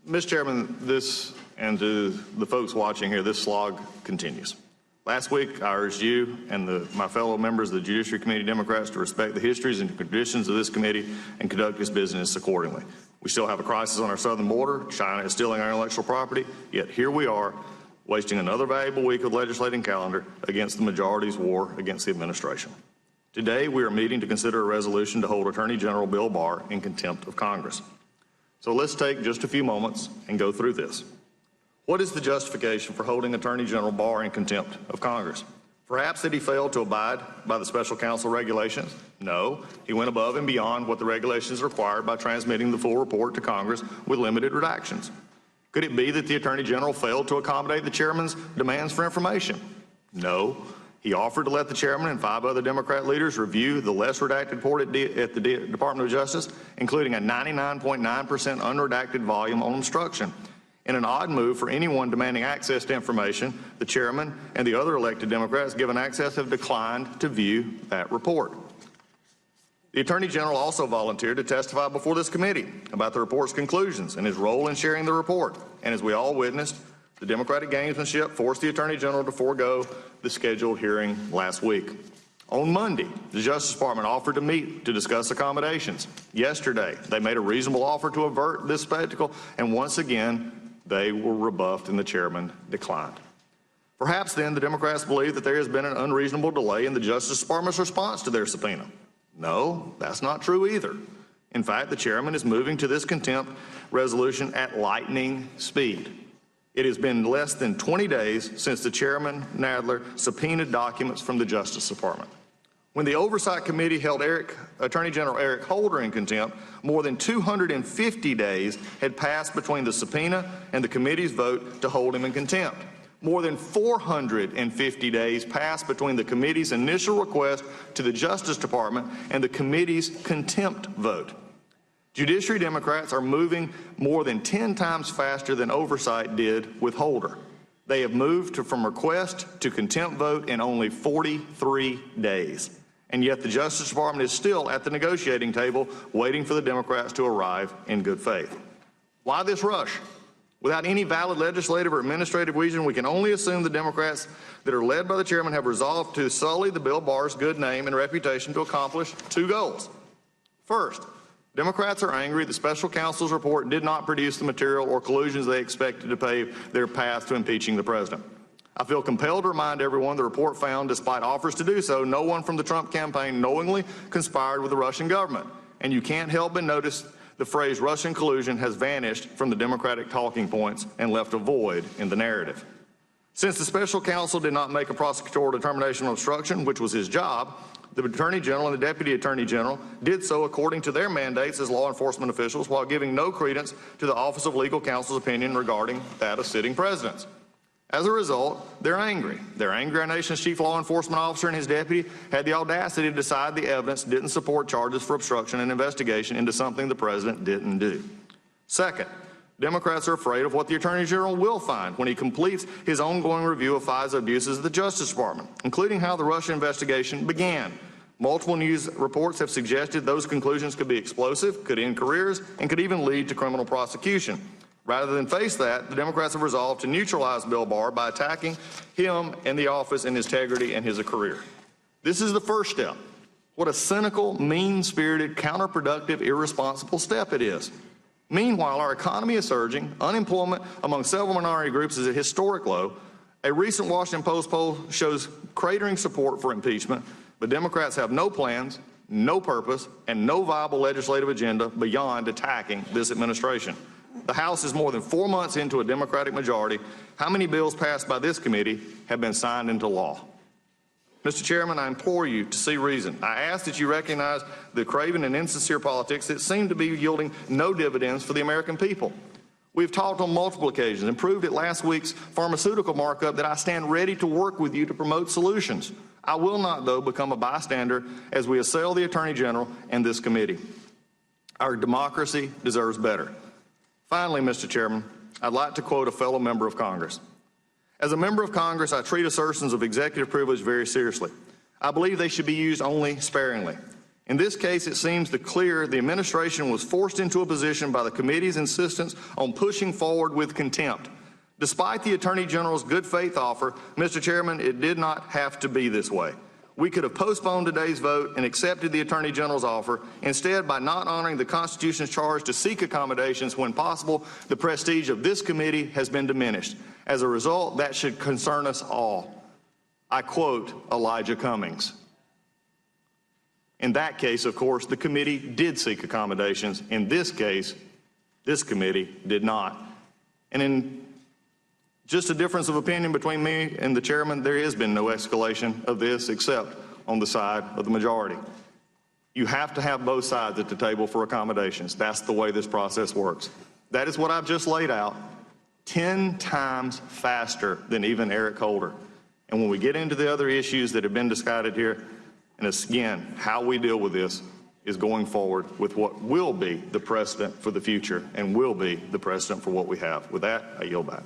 Mr. Chairman, and to the folks watching here, this slog continues. Last week, I urged you and my fellow members of the Judiciary Committee Democrats to respect the histories and conditions of this committee and conduct its business accordingly. We still have a crisis on our southern border. China is stealing our intellectual property, yet here we are, wasting another valuable week of legislating calendar against the majority's war against the administration. Today, we are meeting to consider a resolution to hold Attorney General Bill Barr in contempt of Congress. So let's take just a few moments and go through this. What is the justification for holding Attorney General Barr in contempt of Congress? Perhaps that he failed to abide by the special counsel regulations? No, he went above and beyond what the regulations required by transmitting the full report to Congress with limited redactions. Could it be that the Attorney General failed to accommodate the chairman's demands for information? No. He offered to let the chairman and 5 other Democrat leaders review the less redacted report at the Department of Justice, including a 99.9% unredacted volume on obstruction. In an odd move for anyone demanding access to information, the chairman and the other elected Democrats given access have declined to view that report. The Attorney General also volunteered to testify before this committee about the report's conclusions and his role in sharing the report. And as we all witnessed, the Democratic gamesmanship forced the Attorney General to forego the scheduled hearing last week. On Monday, the Justice Department offered to meet to discuss accommodations. Yesterday, they made a reasonable offer to avert this spectacle, and once again, they were rebuffed and the chairman declined. Perhaps then the Democrats believe that there has been an unreasonable delay in the Justice Department's response to their subpoena. No, that's not true either. In fact, the chairman is moving to this contempt resolution at lightning speed. It has been less than 20 days since the chairman, Nadler, subpoenaed documents from the Justice Department. When the Oversight Committee held Attorney General Eric Holder in contempt, more than 250 days had passed between the subpoena and the committee's vote to hold him in contempt. More than 450 days passed between the committee's initial request to the Justice Department and the committee's contempt vote. Judiciary Democrats are moving more than 10 times faster than Oversight did with Holder. They have moved from request to contempt vote in only 43 days. And yet the Justice Department is still at the negotiating table waiting for the Democrats to arrive in good faith. Why this rush? Without any valid legislative or administrative reason, we can only assume the Democrats that are led by the chairman have resolved to sully the Bill Barr's good name and reputation to accomplish 2 goals. First, Democrats are angry the special counsel's report did not produce the material or collusions they expected to pave their path to impeaching the president. I feel compelled to remind everyone the report found, despite offers to do so, no one from the Trump campaign knowingly conspired with the Russian government. And you can't help but notice the phrase Russian collusion has vanished from the Democratic talking points and left a void in the narrative. Since the special counsel did not make a prosecutorial determination on obstruction, which was his job, the Attorney General and the Deputy Attorney General did so according to their mandates as law enforcement officials while giving no credence to the Office of Legal Counsel's opinion regarding that of sitting presidents. As a result, they're angry. They're angry our nation's chief law enforcement officer and his deputy had the audacity to decide the evidence didn't support charges for obstruction and investigation into something the president didn't do. Second, Democrats are afraid of what the Attorney General will find when he completes his ongoing review of FISA abuses at the Justice Department, including how the Russia investigation began. Multiple news reports have suggested those conclusions could be explosive, could end careers, and could even lead to criminal prosecution. Rather than face that, the Democrats have resolved to neutralize Bill Barr by attacking him and the office and his integrity and his career. This is the first step. What a cynical, mean-spirited, counterproductive, irresponsible step it is. Meanwhile, our economy is surging. Unemployment among several minority groups is at historic low. A recent Washington Post poll shows cratering support for impeachment, but Democrats have no plans, no purpose, and no viable legislative agenda beyond attacking this administration. The House is more than 4 months into a Democratic majority. How many bills passed by this committee have been signed into law? Mr. Chairman, I implore you to see reason. I ask that you recognize the craven and insincere politics that seem to be yielding no dividends for the American people. We've talked on multiple occasions and proved at last week's pharmaceutical markup that I stand ready to work with you to promote solutions. I will not, though, become a bystander as we assail the Attorney General and this committee. Our democracy deserves better. Finally, Mr. Chairman, I'd like to quote a fellow member of Congress. As a member of Congress, I treat assertions of executive privilege very seriously. I believe they should be used only sparingly. In this case, it seems clear the administration was forced into a position by the committee's insistence on pushing forward with contempt. Despite the Attorney General's good faith offer, Mr. Chairman, it did not have to be this way. We could have postponed today's vote and accepted the Attorney General's offer. Instead, by not honoring the Constitution's charge to seek accommodations when possible, the prestige of this committee has been diminished. As a result, that should concern us all. I quote Elijah Cummings. In that case, of course, the committee did seek accommodations. In this case, this committee did not. And in just a difference of opinion between me and the chairman, there has been no escalation of this except on the side of the majority. You have to have both sides at the table for accommodations. That's the way this process works. That is what I've just laid out, 10 times faster than even Eric Holder. And when we get into the other issues that have been discussed here, and again, how we deal with this is going forward with what will be the precedent for the future and will be the precedent for what we have. With that, I yield back.